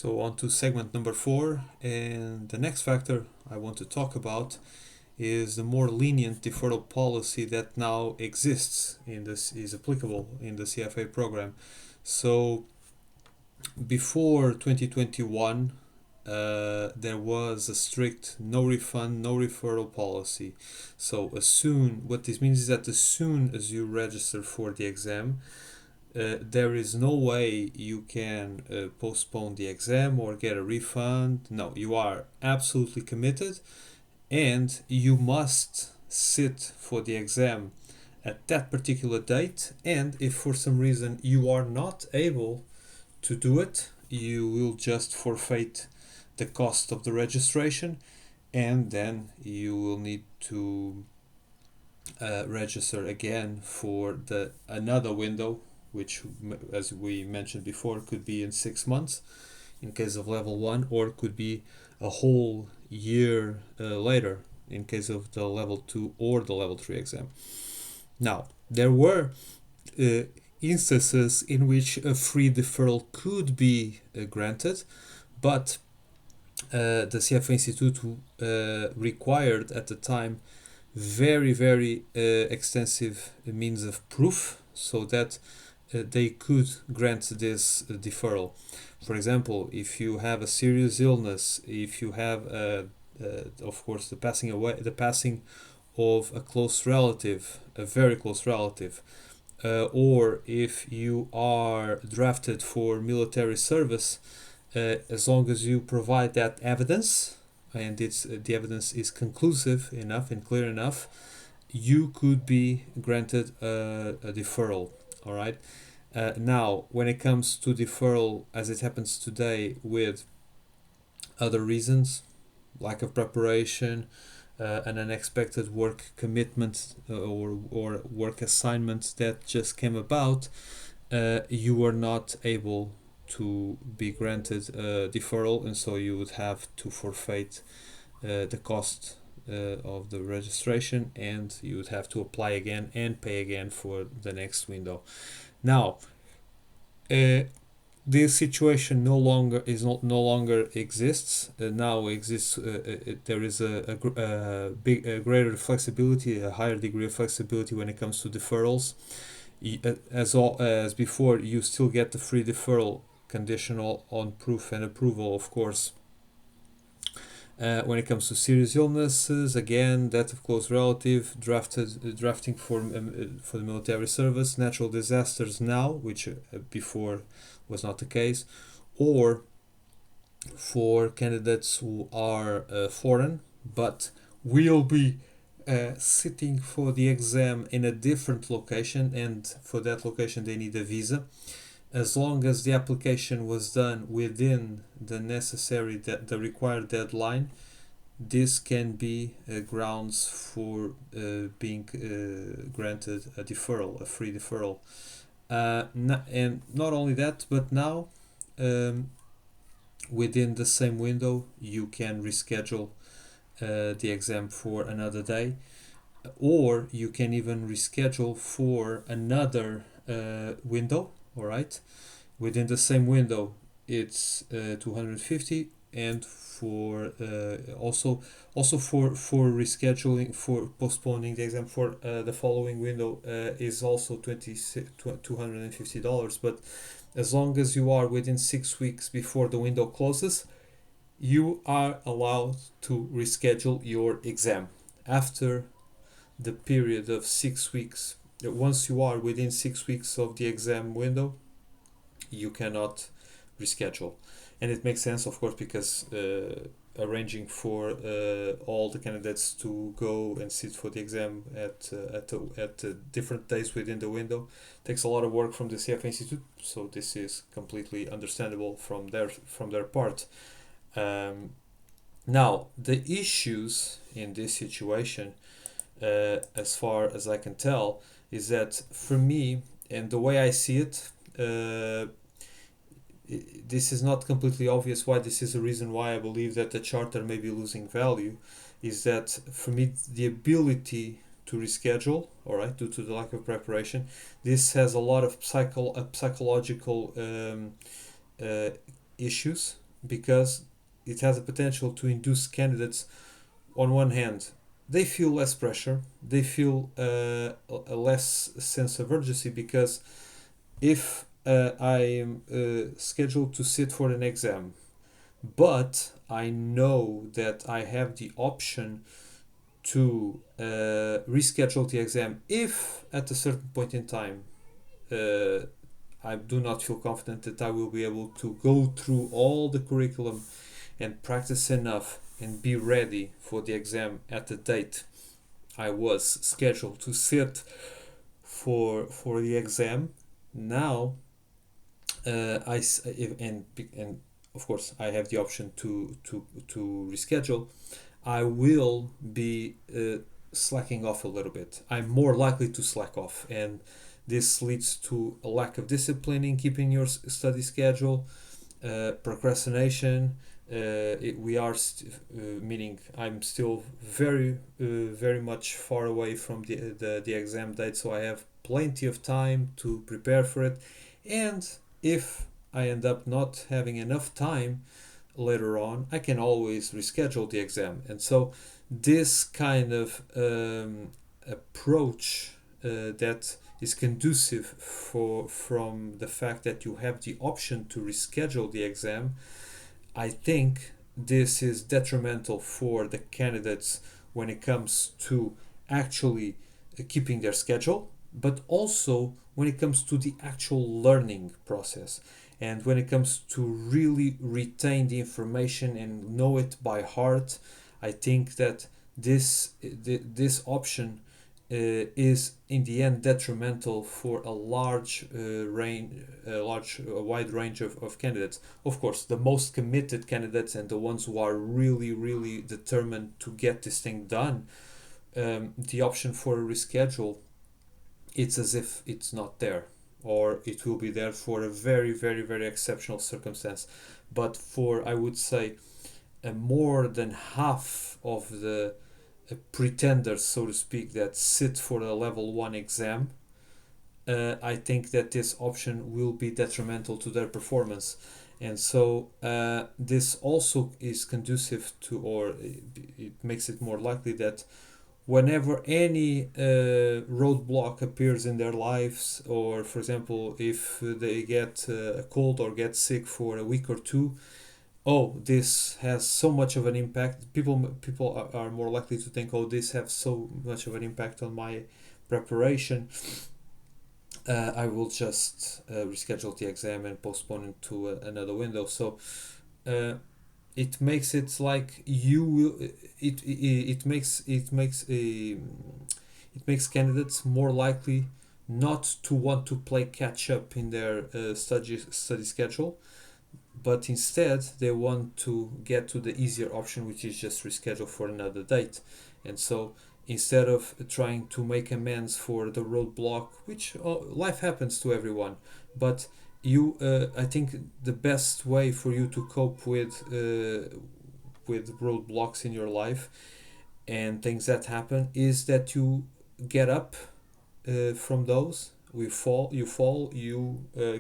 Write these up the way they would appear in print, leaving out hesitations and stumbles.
So on to segment number 4, and the next factor I want to talk about is the more lenient deferral policy that now exists is applicable in the CFA program. So before 2021, there was a strict no refund, no referral policy. So what this means is that as soon as you register for the exam, there is no way you can postpone the exam or get a refund. No, you are absolutely committed, and you must sit for the exam at that particular date. And if for some reason you are not able to do it, you will just forfeit the cost of the registration, and then you will need to register again for another window, which, as we mentioned before, could be in 6 months in case of level 1, or could be a whole year later in case of the level 2 or the level 3 exam. Now, there were instances in which a free deferral could be granted, but the CFA Institute required at the time very extensive means of proof so that they could grant this deferral. For example, if you have a serious illness, if you have of course the passing of a close relative, a very close relative, or if you are drafted for military service, as long as you provide that evidence, and the evidence is conclusive enough and clear enough, you could be granted a deferral. All right. Now, when it comes to deferral, as it happens today, with other reasons, lack of preparation, an unexpected work commitment or work assignment that just came about, you are not able to be granted a deferral, and so you would have to forfeit the cost of the registration, and you would have to apply again and pay again for the next window. Now, this situation no longer exists. Now exists. There is a greater flexibility, a higher degree of flexibility when it comes to deferrals. As before, you still get the free deferral, conditional on proof and approval, of course. When it comes to serious illnesses, again, death of close relative, drafting for the military service, natural disasters now, which before was not the case, or for candidates who are foreign but will be sitting for the exam in a different location, and for that location they need a visa. As long as the application was done within the required deadline, this can be grounds for being granted a deferral, a free deferral. And not only that, but now within the same window you can reschedule the exam for another day, or you can even reschedule for another window. All right, within the same window it's 250, and for also for rescheduling, for postponing the exam for the following window is also $250. But as long as you are within 6 weeks before the window closes, you are allowed to reschedule your exam after the period of 6 weeks. Once you are within 6 weeks of the exam window, you cannot reschedule. And it makes sense, of course, because arranging for all the candidates to go and sit for the exam at different days within the window takes a lot of work from the CFA Institute. So this is completely understandable from their part. Now, the issues in this situation, as far as I can tell, is that for me, and the way I see it, this is not completely obvious why this is a reason why I believe that the charter may be losing value, is that for me the ability to reschedule, all right, due to the lack of preparation, this has a lot of psychological issues because it has a potential to induce candidates, on one hand, they feel less pressure, they feel a less sense of urgency, because if I am scheduled to sit for an exam, but I know that I have the option to reschedule the exam if at a certain point in time I do not feel confident that I will be able to go through all the curriculum and practice enough and be ready for the exam at the date I was scheduled to sit for the exam. Now and of course I have the option to reschedule. I will be slacking off a little bit. I'm more likely to slack off, and this leads to a lack of discipline in keeping your study schedule, procrastination. Meaning I'm still very much far away from the exam date, so I have plenty of time to prepare for it. And if I end up not having enough time later on, I can always reschedule the exam. And so this kind of approach that is conducive from the fact that you have the option to reschedule the exam, I think this is detrimental for the candidates when it comes to actually keeping their schedule, but also when it comes to the actual learning process, and when it comes to really retain the information and know it by heart. I think that this option is in the end detrimental for a wide range of candidates. Of course, the most committed candidates and the ones who are really determined to get this thing done, the option for a reschedule, it's as if it's not there, or it will be there for a very exceptional circumstance. But for, I would say, more than half of the pretenders, so to speak, that sit for a level 1 exam, I think that this option will be detrimental to their performance. And so this also is conducive to, or it makes it more likely that whenever any roadblock appears in their lives, or for example, if they get a cold or get sick for a week or two, oh, this has so much of an impact. People are more likely to think, oh, this has so much of an impact on my preparation. I will just reschedule the exam and postpone it to another window. So it makes it like you will. It makes candidates more likely not to want to play catch up in their study schedule, but instead they want to get to the easier option, which is just reschedule for another date. And so instead of trying to make amends for the roadblock, which life happens to everyone, but I think the best way for you to cope with roadblocks in your life and things that happen is that you get up from those. You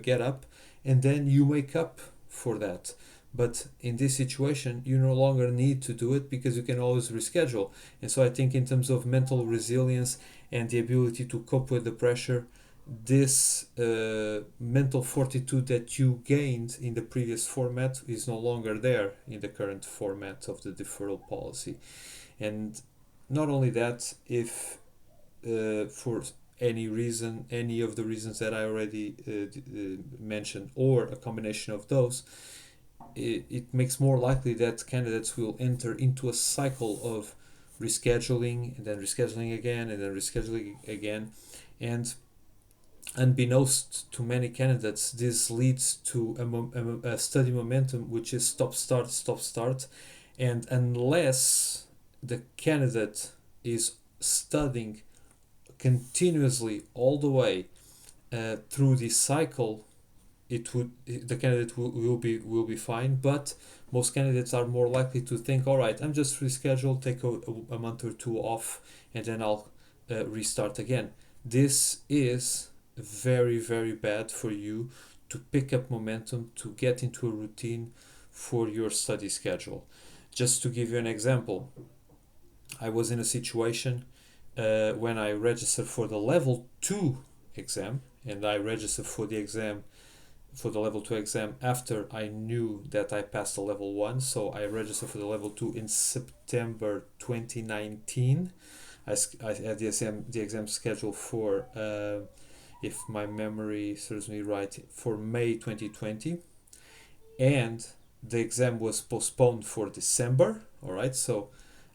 get up, and then you wake up for that. But in this situation, you no longer need to do it because you can always reschedule. And so I think in terms of mental resilience and the ability to cope with the pressure, this mental fortitude that you gained in the previous format is no longer there in the current format of the deferral policy. And not only that, if for any reason, any of the reasons that I already mentioned, or a combination of those, it makes more likely that candidates will enter into a cycle of rescheduling and then rescheduling again and then rescheduling again. And unbeknownst to many candidates, this leads to a study momentum which is stop start. And unless the candidate is studying continuously all the way through this cycle, the candidate will be fine. But most candidates are more likely to think, all right, I'm just rescheduled, take a month or two off, and then I'll restart again. This is very bad for you to pick up momentum, to get into a routine, for your study schedule. Just to give you an example, I was in a situation when I registered for the level 2 exam, and I registered for the exam, for the level 2 exam, after I knew that I passed the level 1. So I registered for the level 2 in September 2019. I had the exam scheduled for, if my memory serves me right, for May 2020. And the exam was postponed for December. All right, so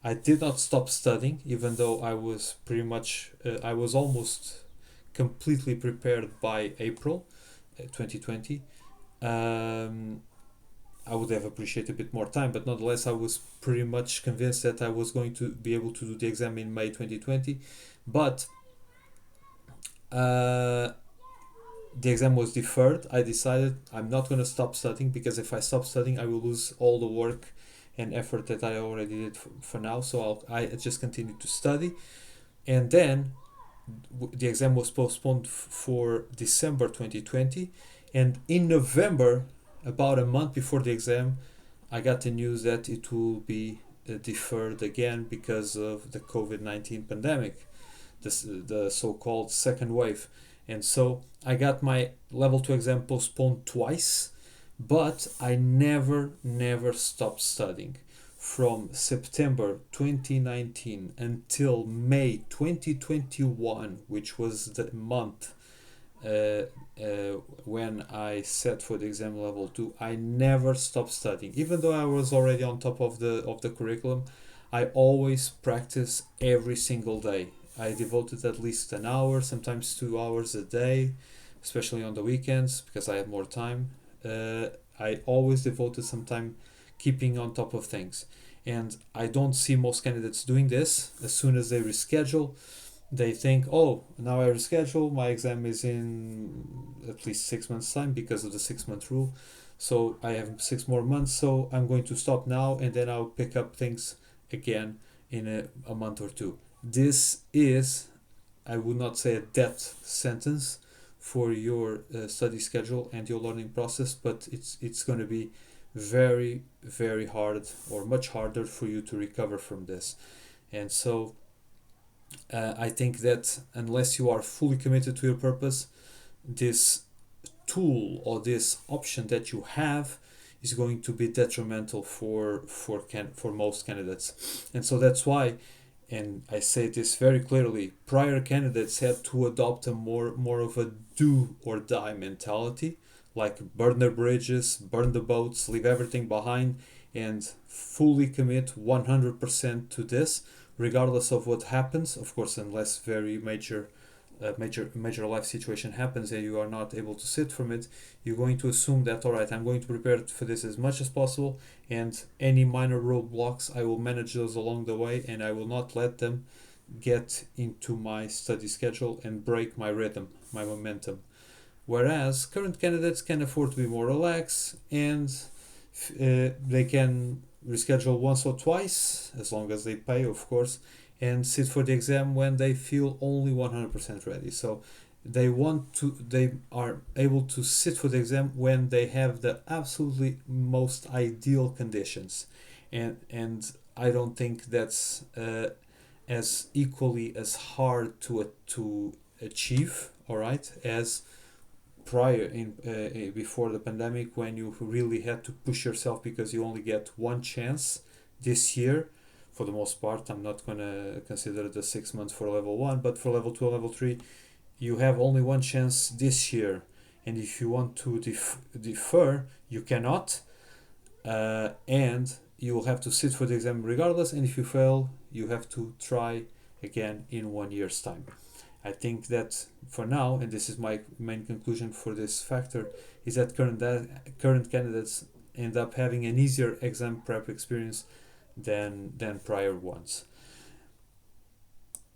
I did not stop studying, even though I was pretty much, I was almost completely prepared by April 2020. I would have appreciated a bit more time, but nonetheless, I was pretty much convinced that I was going to be able to do the exam in May 2020. But the exam was deferred. I decided I'm not going to stop studying, because if I stop studying, I will lose all the work and effort that I already did for now. So I just continued to study. And then the exam was postponed for December 2020. And in November, about a month before the exam, I got the news that it will be deferred again because of the COVID-19 pandemic, the so-called second wave. And so I got my level 2 exam postponed twice, but I never stopped studying. From September 2019 until May 2021, which was the month when I set for the exam level 2, I never stopped studying. Even though I was already on top of the curriculum, I always practice every single day. I devoted at least an hour, sometimes 2 hours a day, especially on the weekends because I have more time. I always devoted some time keeping on top of things. And I don't see most candidates doing this. As soon as they reschedule, they think, oh, now I reschedule, my exam is in at least 6 months' time because of the 6-month rule. So I have 6 more months, so I'm going to stop now, and then I'll pick up things again in a month or two. This is, I would not say a death sentence for your study schedule and your learning process, but it's going to be very hard, or much harder, for you to recover from this. And so I think that unless you are fully committed to your purpose, this tool or this option that you have is going to be detrimental for most candidates. And so that's why, and I say this very clearly, prior candidates had to adopt a more of a do or die mentality, like burn their bridges, burn the boats, leave everything behind, and fully commit 100% to this, regardless of what happens. Of course, unless very major life situation happens and you are not able to sit from it, you're going to assume that, all right, I'm going to prepare for this as much as possible, and any minor roadblocks, I will manage those along the way, and I will not let them get into my study schedule and break my rhythm, my momentum. Whereas current candidates can afford to be more relaxed, and they can reschedule once or twice, as long as they pay, of course, and sit for the exam when they feel only 100% ready. So they are able to sit for the exam when they have the absolutely most ideal conditions, and I don't think that's as equally as hard to achieve, all right, as prior before the pandemic, when you really had to push yourself because you only get one chance this year. For the most part, I'm not going to consider the 6 months for level 1, but for level 2 and level 3, you have only one chance this year. And if you want to defer, you cannot. And you will have to sit for the exam regardless. And if you fail, you have to try again in 1 year's time. I think that for now, and this is my main conclusion for this factor, is that current candidates end up having an easier exam prep experience than prior ones.